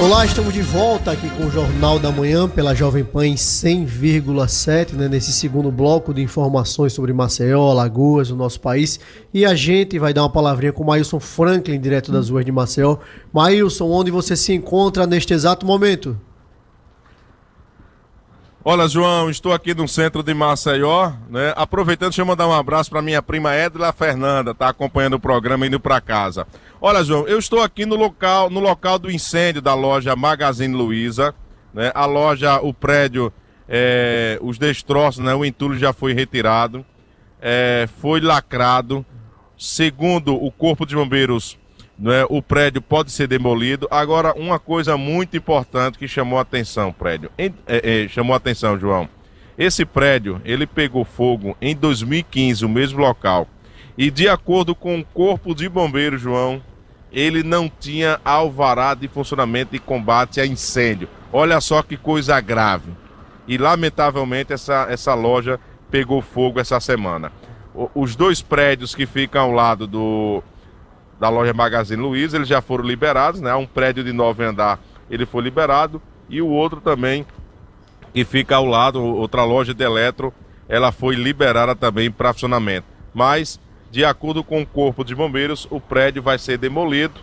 Olá, estamos de volta aqui com o Jornal da Manhã pela Jovem Pan em 100,7, né, nesse segundo bloco de informações sobre Maceió, Alagoas, o nosso país. E a gente vai dar uma palavrinha com o Maílson Franklin, direto das ruas de Maceió. Maílson, onde você se encontra neste exato momento? Olha, João, estou aqui no centro de Maceió, né? Aproveitando, deixa eu mandar um abraço para minha prima Edla Fernanda, tá acompanhando o programa indo para casa. Olha, João, eu estou aqui no local do incêndio da loja Magazine Luiza, né? A loja, o prédio, os destroços, né? O entulho já foi retirado, foi lacrado. Segundo o Corpo de Bombeiros, né, o prédio pode ser demolido. Agora, uma coisa muito importante que chamou a atenção, chamou a atenção, João. Esse prédio, ele pegou fogo em 2015, o mesmo local. E de acordo com o Corpo de Bombeiros, João, ele não tinha alvará de funcionamento e combate a incêndio. Olha só que coisa grave. E, lamentavelmente, essa loja pegou fogo essa semana. Os dois prédios que ficam ao lado da loja Magazine Luiza, eles já foram liberados, né? Um prédio de 9 andar, ele foi liberado, e o outro também, que fica ao lado, outra loja de eletro, ela foi liberada também para funcionamento. Mas, de acordo com o Corpo de Bombeiros, o prédio vai ser demolido,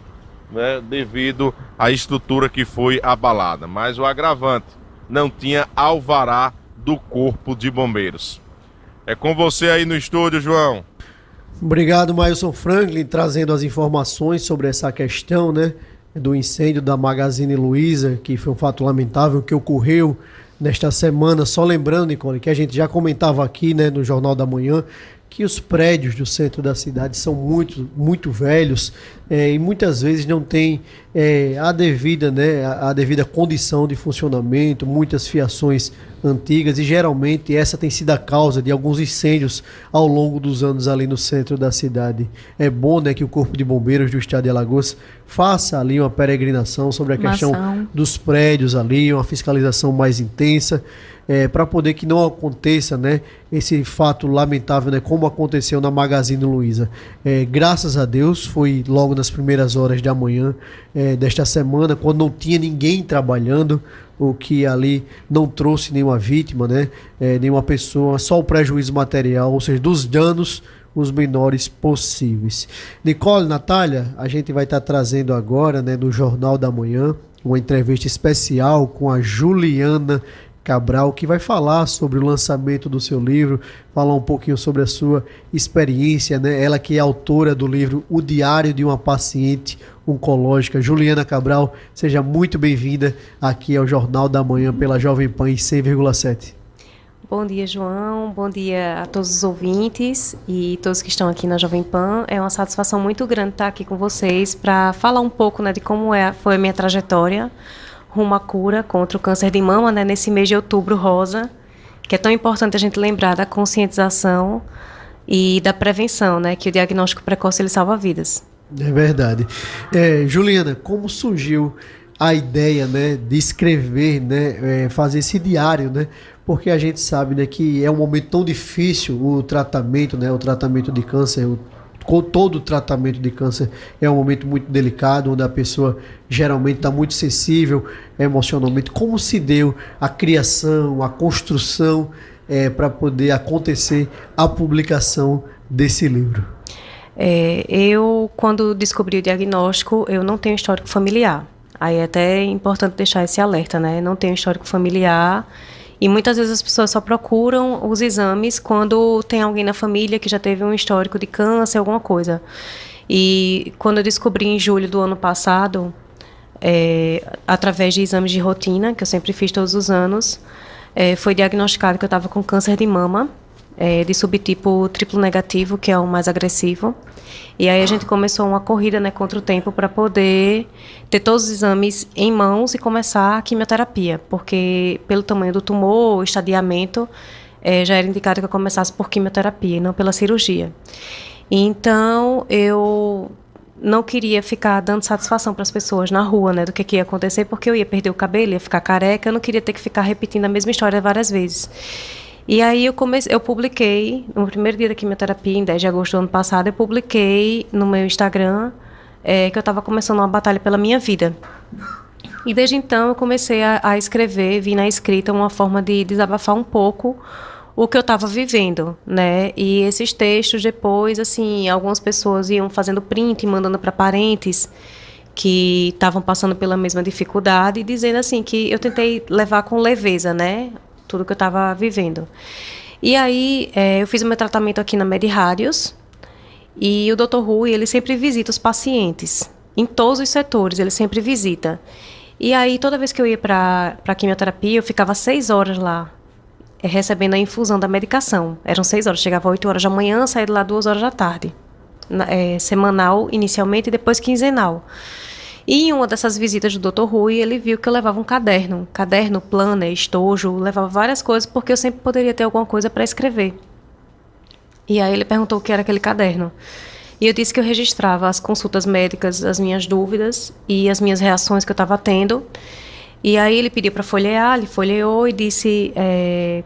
né? Devido à estrutura que foi abalada. Mas o agravante, não tinha alvará do Corpo de Bombeiros. É com você aí no estúdio, João. Obrigado, Maílson Franklin, trazendo as informações sobre essa questão, né, do incêndio da Magazine Luiza, que foi um fato lamentável que ocorreu nesta semana. Só lembrando, Nicole, que a gente já comentava aqui, né, no Jornal da Manhã, que os prédios do centro da cidade são muito velhos, e muitas vezes não tem a devida condição de funcionamento, muitas fiações antigas, e geralmente essa tem sido a causa de alguns incêndios ao longo dos anos ali no centro da cidade. É bom, né, que o Corpo de Bombeiros do Estado de Alagoas faça ali uma peregrinação sobre a questão dos prédios ali, uma fiscalização mais intensa, para poder que não aconteça, né, esse fato lamentável, né, como aconteceu na Magazine Luiza. Graças a Deus, foi logo nas primeiras horas da manhã desta semana, quando não tinha ninguém trabalhando, o que ali não trouxe nenhuma vítima, né, nenhuma pessoa, só o prejuízo material, ou seja, dos danos os menores possíveis. Nicole, Natália, a gente vai estar trazendo agora, né, no Jornal da Manhã, uma entrevista especial com a Juliana Cabral, que vai falar sobre o lançamento do seu livro, falar um pouquinho sobre a sua experiência, né? Ela que é autora do livro O Diário de uma Paciente Oncológica. Juliana Cabral, seja muito bem-vinda aqui ao Jornal da Manhã pela Jovem Pan em 100,7. Bom dia, João. Bom dia a todos os ouvintes e todos que estão aqui na Jovem Pan. É uma satisfação muito grande estar aqui com vocês para falar um pouco, né, de como foi a minha trajetória rumo à cura contra o câncer de mama, né, nesse mês de outubro rosa, que é tão importante a gente lembrar da conscientização e da prevenção, né, que o diagnóstico precoce ele salva vidas. É verdade. Juliana, como surgiu a ideia, né, de escrever, né, fazer esse diário, né, porque a gente sabe, né, que é um momento tão difícil o tratamento, né, o tratamento de câncer, todo o tratamento de câncer é um momento muito delicado, onde a pessoa geralmente está muito sensível emocionalmente. Como se deu a criação, a construção para poder acontecer a publicação desse livro? Eu, quando descobri o diagnóstico, eu não tenho histórico familiar. Aí é até importante deixar esse alerta, né? Não tenho histórico familiar. E muitas vezes as pessoas só procuram os exames quando tem alguém na família que já teve um histórico de câncer, alguma coisa. E quando eu descobri em julho do ano passado, através de exames de rotina, que eu sempre fiz todos os anos, foi diagnosticado que eu estava com câncer de mama, de subtipo triplo negativo, que é o mais agressivo. E aí a gente começou uma corrida, né, contra o tempo para poder ter todos os exames em mãos e começar a quimioterapia, porque pelo tamanho do tumor, o estadiamento, já era indicado que eu começasse por quimioterapia e não pela cirurgia. Então, eu não queria ficar dando satisfação para as pessoas na rua, né, do que ia acontecer, porque eu ia perder o cabelo, ia ficar careca, eu não queria ter que ficar repetindo a mesma história várias vezes. E aí eu publiquei, no primeiro dia da quimioterapia, em 10 de agosto do ano passado, eu publiquei no meu Instagram que eu estava começando uma batalha pela minha vida. E desde então eu comecei a escrever, vi na escrita uma forma de desabafar um pouco o que eu estava vivendo, né? E esses textos depois, assim, algumas pessoas iam fazendo print e mandando para parentes que estavam passando pela mesma dificuldade, dizendo assim que eu tentei levar com leveza, né? Tudo que eu estava vivendo. E aí eu fiz o meu tratamento aqui na Med-Radios e o Dr. Rui, ele sempre visita os pacientes, em todos os setores, ele sempre visita. E aí toda vez que eu ia para a quimioterapia, eu ficava 6 horas lá, recebendo a infusão da medicação. Eram 6 horas, chegava 8 horas da manhã, saía de lá 2 horas da tarde. Semanal inicialmente e depois quinzenal. E em uma dessas visitas do Dr. Rui, ele viu que eu levava um caderno, planner, estojo, levava várias coisas, porque eu sempre poderia ter alguma coisa para escrever. E aí ele perguntou o que era aquele caderno. E eu disse que eu registrava as consultas médicas, as minhas dúvidas e as minhas reações que eu estava tendo. E aí ele pediu para folhear, ele folheou e disse,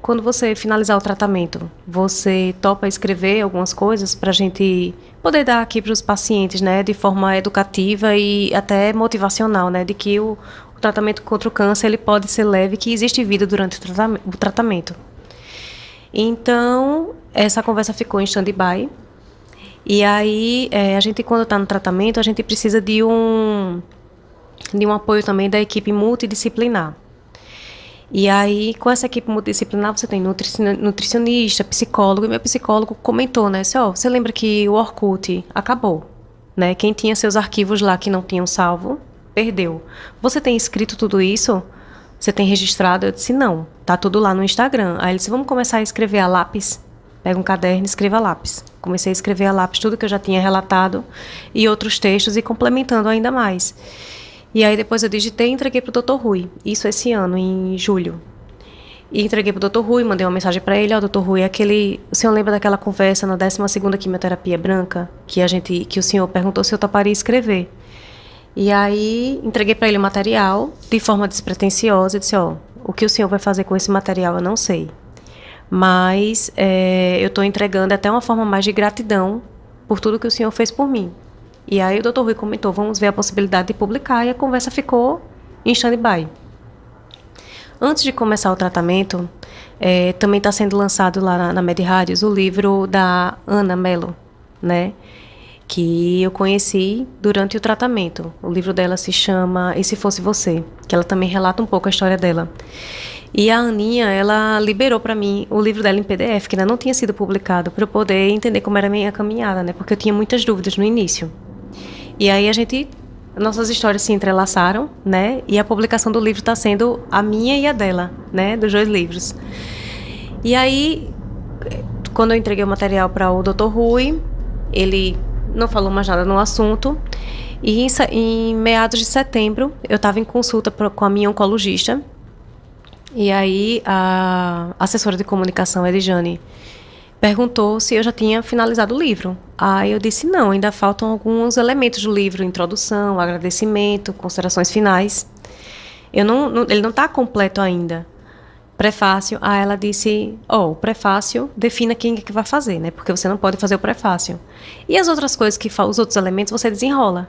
quando você finalizar o tratamento, você topa escrever algumas coisas para a gente poder dar aqui para os pacientes, né, de forma educativa e até motivacional, né, de que o tratamento contra o câncer ele pode ser leve, que existe vida durante o tratamento. Então, essa conversa ficou em stand-by. E aí, a gente, quando está no tratamento, a gente precisa de um apoio também da equipe multidisciplinar. E aí, com essa equipe multidisciplinar, você tem nutricionista, psicólogo, e meu psicólogo comentou, né, você lembra que o Orkut acabou, né? Quem tinha seus arquivos lá que não tinham salvo, perdeu. Você tem escrito tudo isso? Você tem registrado? Eu disse, não, tá tudo lá no Instagram. Aí ele disse, vamos começar a escrever a lápis? Pega um caderno e escreva a lápis. Comecei a escrever a lápis tudo que eu já tinha relatado e outros textos e complementando ainda mais. E aí depois eu digitei e entreguei para o Dr. Rui. Isso esse ano, em julho. E entreguei para o Dr. Rui, mandei uma mensagem para ele. Dr. Rui, o senhor lembra daquela conversa na 12ª quimioterapia branca? Que o senhor perguntou se eu toparia escrever. E aí entreguei para ele o material de forma despretensiosa. E disse, o que o senhor vai fazer com esse material eu não sei. Mas eu estou entregando até uma forma mais de gratidão por tudo que o senhor fez por mim. E aí o Dr. Rui comentou, vamos ver a possibilidade de publicar, e a conversa ficou em stand-by. Antes de começar o tratamento, também está sendo lançado lá na Med-Radios o livro da Ana Mello, né, que eu conheci durante o tratamento. O livro dela se chama E Se Fosse Você, que ela também relata um pouco a história dela. E a Aninha, ela liberou para mim o livro dela em PDF, que ainda não tinha sido publicado, para eu poder entender como era a minha caminhada, né? Porque eu tinha muitas dúvidas no início. E aí nossas histórias se entrelaçaram, né? E a publicação do livro está sendo a minha e a dela, né? Dos 2 livros. E aí, quando eu entreguei o material para o Dr. Rui, ele não falou mais nada no assunto. E em meados de setembro, eu estava em consulta com a minha oncologista. E aí a assessora de comunicação, Edjane, perguntou se eu já tinha finalizado o livro. Aí eu disse não, ainda faltam alguns elementos do livro, introdução, agradecimento, considerações finais. Ele não está completo ainda. Prefácio, aí ela disse, o prefácio, defina quem é que vai fazer, né? Porque você não pode fazer o prefácio. E as outras coisas, os outros elementos, você desenrola.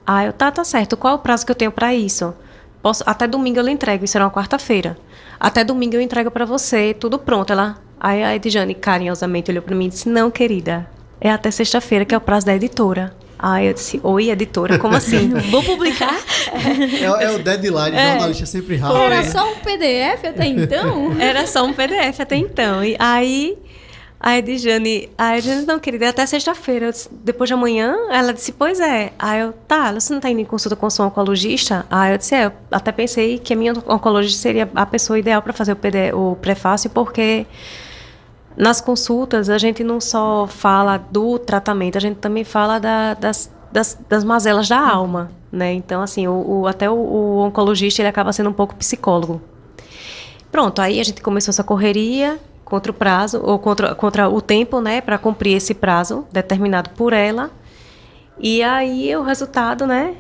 Aí eu, tá certo, qual é o prazo que eu tenho para isso? Até domingo eu lhe entrego, isso era uma quarta-feira. Até domingo eu entrego para você, tudo pronto. Aí a Edjane carinhosamente olhou para mim e disse, não, querida, é até sexta-feira que é o prazo da editora. Aí eu disse, oi, editora, como assim? Vou publicar? É o deadline, o jornalista sempre rápido. Era só um PDF até então? Era só um PDF até então. E aí a Edjane, não, querida, é até sexta-feira. Depois de amanhã, ela disse, pois é. Aí eu, você não está indo em consulta com a sua oncologista? Aí eu disse, eu até pensei que a minha oncologista seria a pessoa ideal para fazer o prefácio, porque nas consultas a gente não só fala do tratamento, a gente também fala das mazelas da alma, né? Então, assim, até o oncologista, ele acaba sendo um pouco psicólogo. Pronto, aí a gente começou essa correria contra o prazo, ou contra o tempo, né, para cumprir esse prazo determinado por ela. E aí o resultado, né,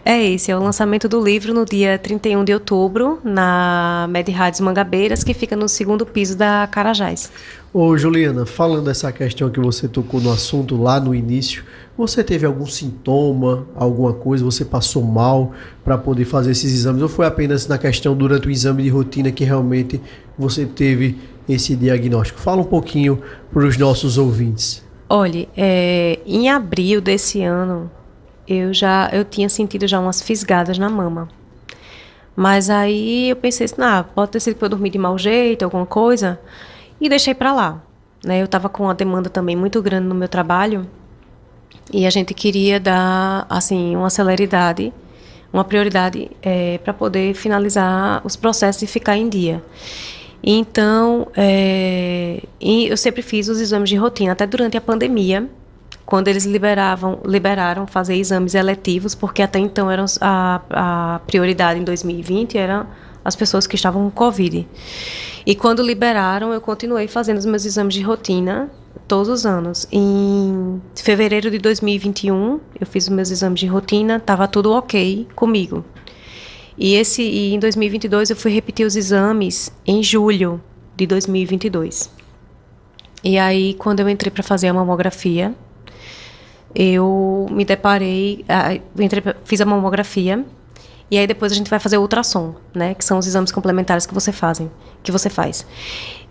É esse, é o lançamento do livro no dia 31 de outubro, na Med Rádios Mangabeiras, que fica no 2º piso da Carajás. Ô Juliana, falando dessa questão que você tocou no assunto lá no início, você teve algum sintoma, alguma coisa, você passou mal para poder fazer esses exames, ou foi apenas na questão durante o exame de rotina que realmente você teve esse diagnóstico? Fala um pouquinho para os nossos ouvintes. Olha, em abril desse ano, eu tinha sentido já umas fisgadas na mama. Mas aí eu pensei assim, pode ter sido que eu dormi de mau jeito, alguma coisa, e deixei para lá. Né? Eu estava com uma demanda também muito grande no meu trabalho, e a gente queria dar, assim, uma celeridade, uma prioridade para poder finalizar os processos e ficar em dia. Então, eu sempre fiz os exames de rotina, até durante a pandemia, quando eles liberaram fazer exames eletivos, porque até então a prioridade em 2020 eram as pessoas que estavam com Covid. E quando liberaram, eu continuei fazendo os meus exames de rotina todos os anos. Em fevereiro de 2021, eu fiz os meus exames de rotina, estava tudo ok comigo. E em 2022 eu fui repetir os exames em julho de 2022. E aí, quando eu entrei para fazer a mamografia, eu me deparei, fiz a mamografia, e aí depois a gente vai fazer o ultrassom, né, que são os exames complementares que você faz.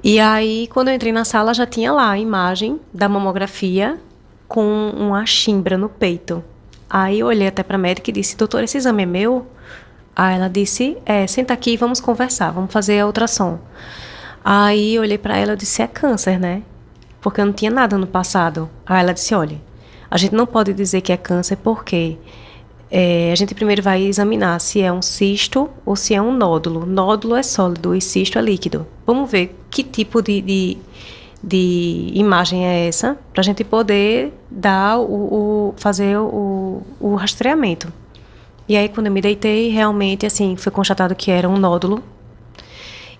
E aí, quando eu entrei na sala, já tinha lá a imagem da mamografia com uma chimbra no peito. Aí eu olhei até para a médica e disse, doutor, esse exame é meu? Aí ela disse, senta aqui e vamos conversar, vamos fazer a ultrassom. Aí eu olhei para ela e disse, é câncer, né? Porque eu não tinha nada no passado. Aí ela disse, olha, a gente não pode dizer que é câncer porque a gente primeiro vai examinar se é um cisto ou se é um nódulo. Nódulo é sólido e cisto é líquido. Vamos ver que tipo de imagem é essa para a gente poder dar fazer o rastreamento. E aí, quando eu me deitei, realmente, assim, foi constatado que era um nódulo.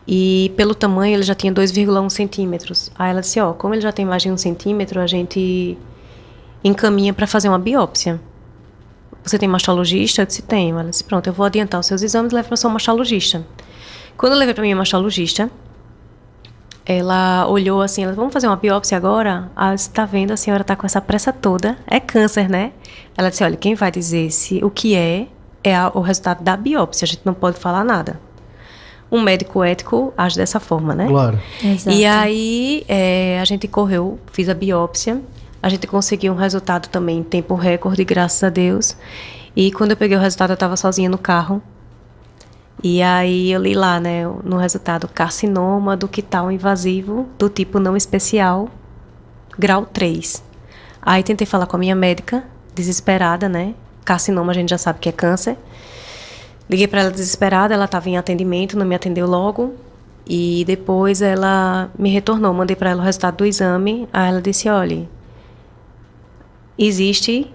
E pelo tamanho, ele já tinha 2,1 centímetros. Aí ela disse, como ele já tem mais de 1 centímetro, a gente encaminha para fazer uma biópsia. Você tem mastologista? Eu disse, tenho. Ela disse, pronto, eu vou adiantar os seus exames e levo para o seu mastologista. Quando eu levei para minha mastologista, ela olhou assim, ela disse, vamos fazer uma biópsia agora? Ela disse, tá vendo, a senhora está com essa pressa toda, é câncer, né? Ela disse, olha, quem vai dizer o que é o resultado da biópsia, a gente não pode falar nada. Um médico ético age dessa forma, né? Claro. Exato. E aí, a gente fiz a biópsia, a gente conseguiu um resultado também em tempo recorde, graças a Deus. E quando eu peguei o resultado, eu estava sozinha no carro. E aí eu li lá, né, no resultado, carcinoma ductal invasivo do tipo não especial, grau 3. Aí tentei falar com a minha médica, desesperada, né? Carcinoma a gente já sabe que é câncer. Liguei para ela desesperada, ela estava em atendimento, não me atendeu logo. E depois ela me retornou, mandei para ela o resultado do exame. Aí ela disse, olha, existe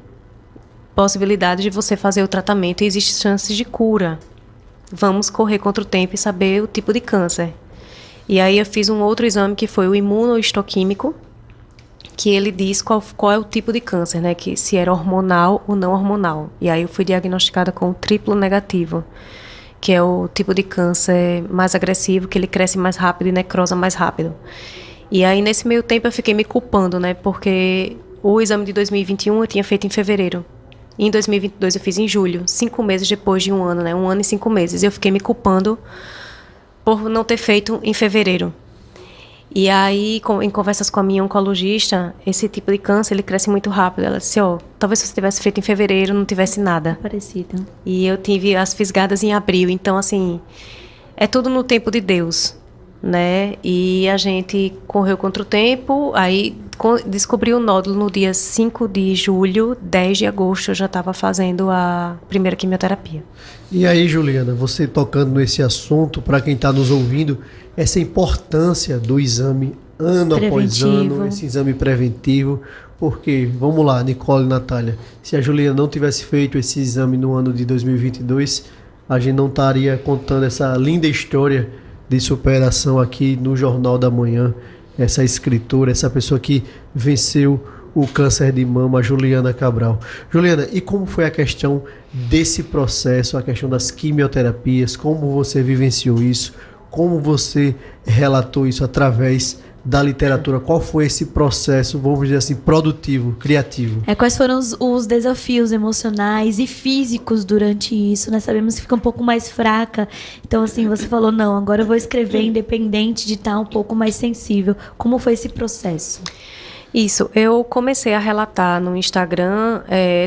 possibilidade de você fazer o tratamento e existe chances de cura. Vamos correr contra o tempo e saber o tipo de câncer. E aí eu fiz um outro exame que foi o imunohistoquímico, que ele diz qual é o tipo de câncer, né? Que se era hormonal ou não hormonal. E aí eu fui diagnosticada com o triplo negativo, que é o tipo de câncer mais agressivo, que ele cresce mais rápido e necrosa mais rápido. E aí nesse meio tempo eu fiquei me culpando, né? Porque o exame de 2021 eu tinha feito em fevereiro. Em 2022 eu fiz em julho, 5 meses depois de 1 ano, né? 1 ano e 5 meses. Eu fiquei me culpando por não ter feito em fevereiro. E aí, em conversas com a minha oncologista, esse tipo de câncer, ele cresce muito rápido. Ela disse, talvez se você tivesse feito em fevereiro, não tivesse nada. Parecido. E eu tive as fisgadas em abril. Então, assim, é tudo no tempo de Deus, né? E a gente correu contra o tempo, aí descobri o nódulo no dia 5 de julho, 10 de agosto eu já estava fazendo a primeira quimioterapia. E aí, Juliana, você tocando nesse assunto, para quem está nos ouvindo, essa importância do exame ano após ano, esse exame preventivo, porque, vamos lá, Nicole e Natália, se a Juliana não tivesse feito esse exame no ano de 2022, a gente não estaria contando essa linda história de superação aqui no Jornal da Manhã, essa escritora, essa pessoa que venceu o câncer de mama, Juliana Cabral. Juliana, e como foi a questão desse processo, a questão das quimioterapias, como você vivenciou isso, como você relatou isso através da literatura? Qual foi esse processo, vamos dizer assim, produtivo, criativo? Quais foram os desafios emocionais e físicos durante isso, né? Sabemos que fica um pouco mais fraca. Então, assim, você falou, não, agora eu vou escrever independente de estar um pouco mais sensível. Como foi esse processo? Isso, eu comecei a relatar no Instagram,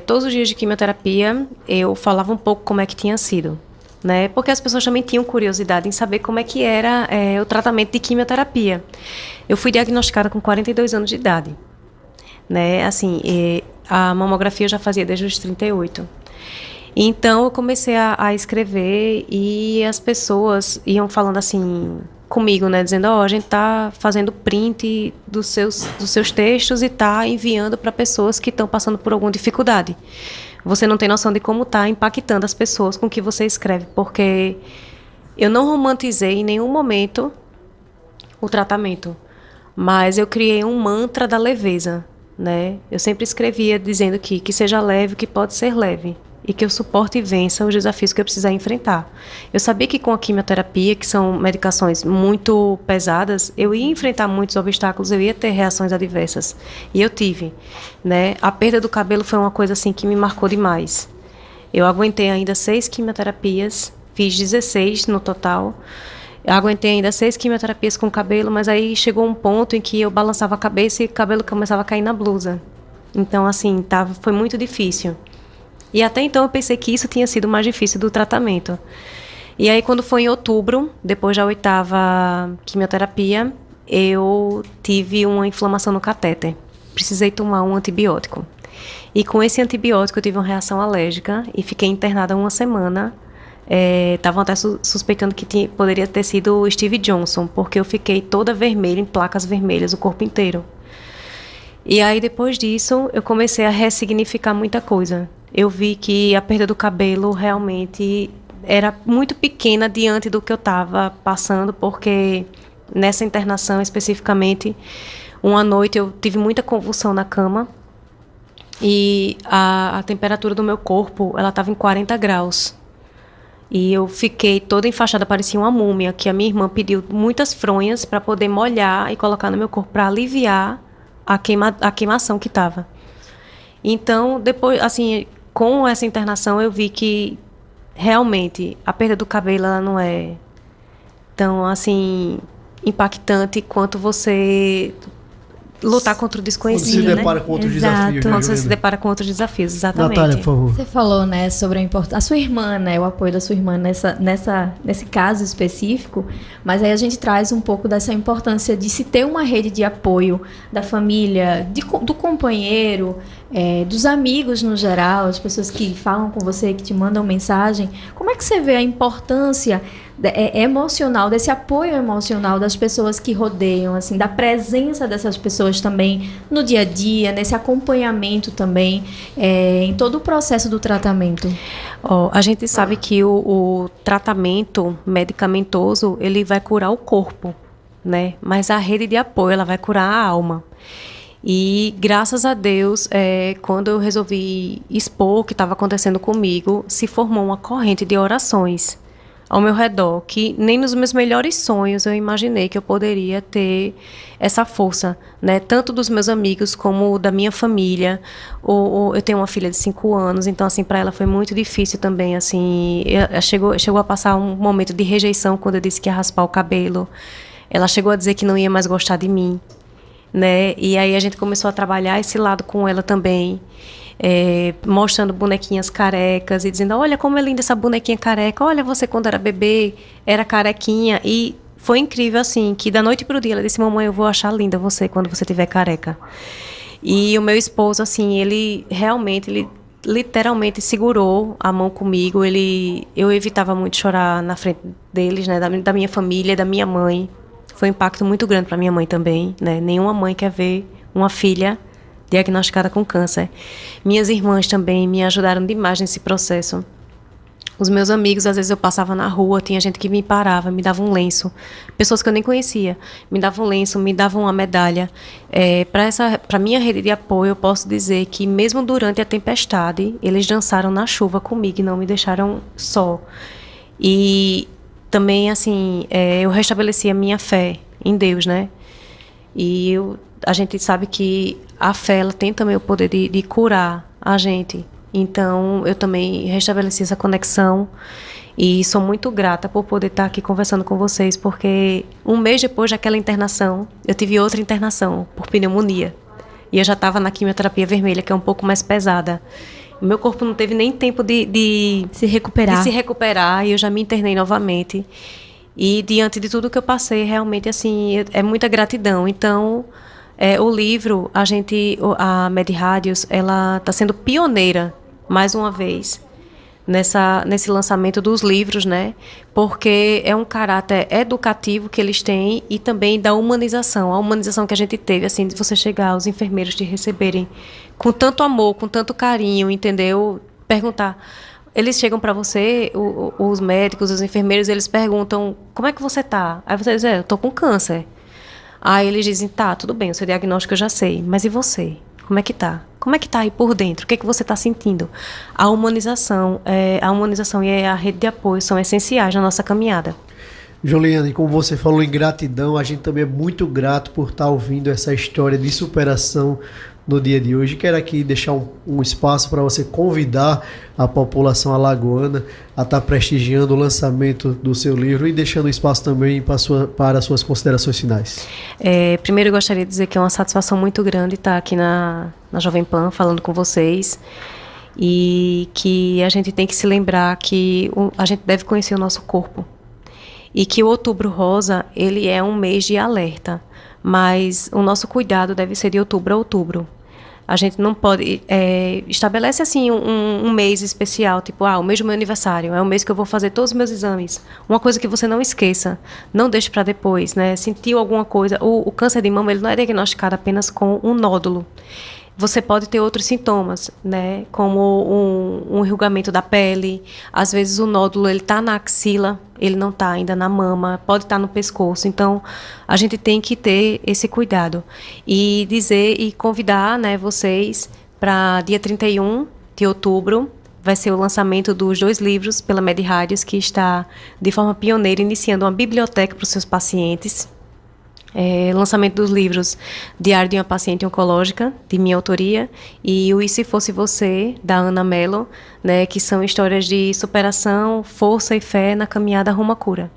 todos os dias de quimioterapia, eu falava um pouco como é que tinha sido, né? Porque as pessoas também tinham curiosidade em saber como é que era o tratamento de quimioterapia. Eu fui diagnosticada com 42 anos de idade, né? Assim, a mamografia eu já fazia desde os 38. Então, eu comecei a escrever e as pessoas iam falando assim comigo, né? Dizendo, a gente tá fazendo print dos seus textos e tá enviando para pessoas que estão passando por alguma dificuldade. Você não tem noção de como tá impactando as pessoas com o que você escreve, porque eu não romantizei em nenhum momento o tratamento, mas eu criei um mantra da leveza, né? Eu sempre escrevia dizendo que seja leve, que pode ser leve, e que eu suporte e vença os desafios que eu precisar enfrentar. Eu sabia que com a quimioterapia, que são medicações muito pesadas, eu ia enfrentar muitos obstáculos, eu ia ter reações adversas. E eu tive, né? A perda do cabelo foi uma coisa assim que me marcou demais. Eu aguentei ainda 6 quimioterapias, fiz 16 no total. Eu aguentei ainda 6 quimioterapias com cabelo, mas aí chegou um ponto em que eu balançava a cabeça e o cabelo começava a cair na blusa. Então, assim, foi muito difícil. E até então eu pensei que isso tinha sido o mais difícil do tratamento. E aí quando foi em outubro, depois da 8ª quimioterapia, eu tive uma inflamação no catéter. Precisei tomar um antibiótico. E com esse antibiótico eu tive uma reação alérgica e fiquei internada 1 semana. Estavam até suspeitando que poderia ter sido o Steve Johnson, porque eu fiquei toda vermelha, em placas vermelhas, o corpo inteiro. E aí depois disso eu comecei a ressignificar muita coisa. Eu vi que a perda do cabelo realmente era muito pequena diante do que eu estava passando, porque nessa internação especificamente, uma noite eu tive muita convulsão na cama e a temperatura do meu corpo ela estava em 40 graus. E eu fiquei toda enfaixada, parecia uma múmia, que a minha irmã pediu muitas fronhas para poder molhar e colocar no meu corpo para aliviar a queimação que estava. Então, depois, assim, com essa internação eu vi que realmente a perda do cabelo ela não é tão assim impactante quanto você lutar contra o desconhecido. Quando se depara com outros desafios. Quando você se depara com outros desafios, exatamente. Natália, por favor. Você falou, né, sobre a importância. A sua irmã, né, o apoio da sua irmã nesse caso específico, mas aí a gente traz um pouco dessa importância de se ter uma rede de apoio da família, do companheiro, dos amigos no geral, as pessoas que falam com você, que te mandam mensagem. Como é que você vê a importância emocional, desse apoio emocional das pessoas que rodeiam, assim, da presença dessas pessoas também no dia a dia, nesse acompanhamento também, em todo o processo do tratamento? A gente sabe que o tratamento medicamentoso, ele vai curar o corpo, né? Mas a rede de apoio, ela vai curar a alma. E graças a Deus, quando eu resolvi expor o que estava acontecendo comigo, se formou uma corrente de orações ao meu redor, que nem nos meus melhores sonhos eu imaginei que eu poderia ter essa força, né? Tanto dos meus amigos como da minha família. Eu tenho uma filha de 5 anos, então assim, para ela foi muito difícil também, assim, chegou a passar um momento de rejeição quando eu disse que ia raspar o cabelo. Ela chegou a dizer que não ia mais gostar de mim, né? E aí a gente começou a trabalhar esse lado com ela também. Mostrando bonequinhas carecas e dizendo, olha como é linda essa bonequinha careca, olha você quando era bebê, era carequinha. E foi incrível assim, que da noite pro dia ela disse, mamãe, eu vou achar linda você quando você tiver careca. E o meu esposo, assim, ele literalmente segurou a mão comigo. Eu evitava muito chorar na frente deles, né, da minha família, da minha mãe. Foi um impacto muito grande para minha mãe também, né? Nenhuma mãe quer ver uma filha diagnosticada com câncer. Minhas irmãs também me ajudaram demais nesse processo. Os meus amigos, às vezes eu passava na rua, tinha gente que me parava, me dava um lenço. Pessoas que eu nem conhecia, me davam um lenço, me davam uma medalha. Para minha rede de apoio, eu posso dizer que mesmo durante a tempestade, eles dançaram na chuva comigo e não me deixaram só. E também, assim, eu restabeleci a minha fé em Deus, né? E a gente sabe que a fé, ela tem também o poder de curar a gente. Então, eu também restabeleci essa conexão e sou muito grata por poder estar aqui conversando com vocês, porque um mês depois daquela internação, eu tive outra internação por pneumonia. E eu já estava na quimioterapia vermelha, que é um pouco mais pesada. O meu corpo não teve nem tempo de se recuperar. E eu já me internei novamente. E diante de tudo que eu passei, realmente, assim, é muita gratidão. Então, o livro, a MedRádios, ela está sendo pioneira, mais uma vez, nesse lançamento dos livros, né? Porque é um caráter educativo que eles têm e também da humanização. A humanização que a gente teve, assim, de você chegar, os enfermeiros te receberem com tanto amor, com tanto carinho, entendeu? Perguntar. Eles chegam para você, os médicos, os enfermeiros, eles perguntam, como é que você tá? Aí você diz, eu tô com câncer. Aí eles dizem, tá, tudo bem, o seu diagnóstico eu já sei, mas e você? Como é que tá? Como é que tá aí por dentro? O que é que você está sentindo? A humanização e a rede de apoio são essenciais na nossa caminhada. Juliana, como você falou em gratidão, a gente também é muito grato por estar ouvindo essa história de superação no dia de hoje. Quero aqui deixar um espaço para você convidar a população alagoana a estar prestigiando o lançamento do seu livro e deixando espaço também para as suas considerações finais. Primeiro eu gostaria de dizer que é uma satisfação muito grande estar aqui na Jovem Pan falando com vocês e que a gente tem que se lembrar que a gente deve conhecer o nosso corpo e que o Outubro Rosa, ele é um mês de alerta. Mas o nosso cuidado deve ser de outubro a outubro. A gente não pode... estabelece, assim, um mês especial, tipo, o mês do meu aniversário, é o mês que eu vou fazer todos os meus exames. Uma coisa que você não esqueça, não deixe para depois, né? Sentiu alguma coisa... O câncer de mama, ele não é diagnosticado apenas com um nódulo. Você pode ter outros sintomas, né? Como um enrugamento da pele. Às vezes o nódulo está na axila, ele não está ainda na mama, pode estar no pescoço. Então, a gente tem que ter esse cuidado. E dizer e convidar, né, vocês para dia 31 de outubro, vai ser o lançamento dos 2 livros pela MedRádios, que está de forma pioneira iniciando uma biblioteca para os seus pacientes. Lançamento dos livros Diário de uma Paciente Oncológica, de minha autoria, e o E Se Fosse Você, da Ana Mello, né, que são histórias de superação, força e fé na caminhada rumo à cura.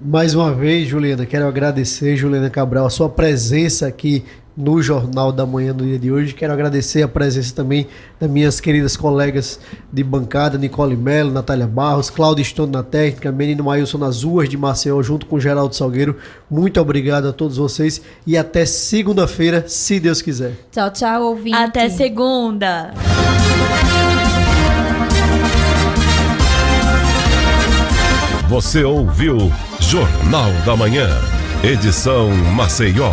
Mais uma vez, Juliana, quero agradecer, Juliana Cabral, a sua presença aqui no Jornal da Manhã do dia de hoje. Quero agradecer a presença também das minhas queridas colegas de bancada, Nicole Mello, Natália Barros, Cláudio Stone na técnica, Menino Maílson nas ruas de Maceió, junto com Geraldo Salgueiro. Muito obrigado a todos vocês e até segunda-feira, se Deus quiser. Tchau, tchau, ouvinte. Até segunda. Você ouviu Jornal da Manhã, edição Maceió.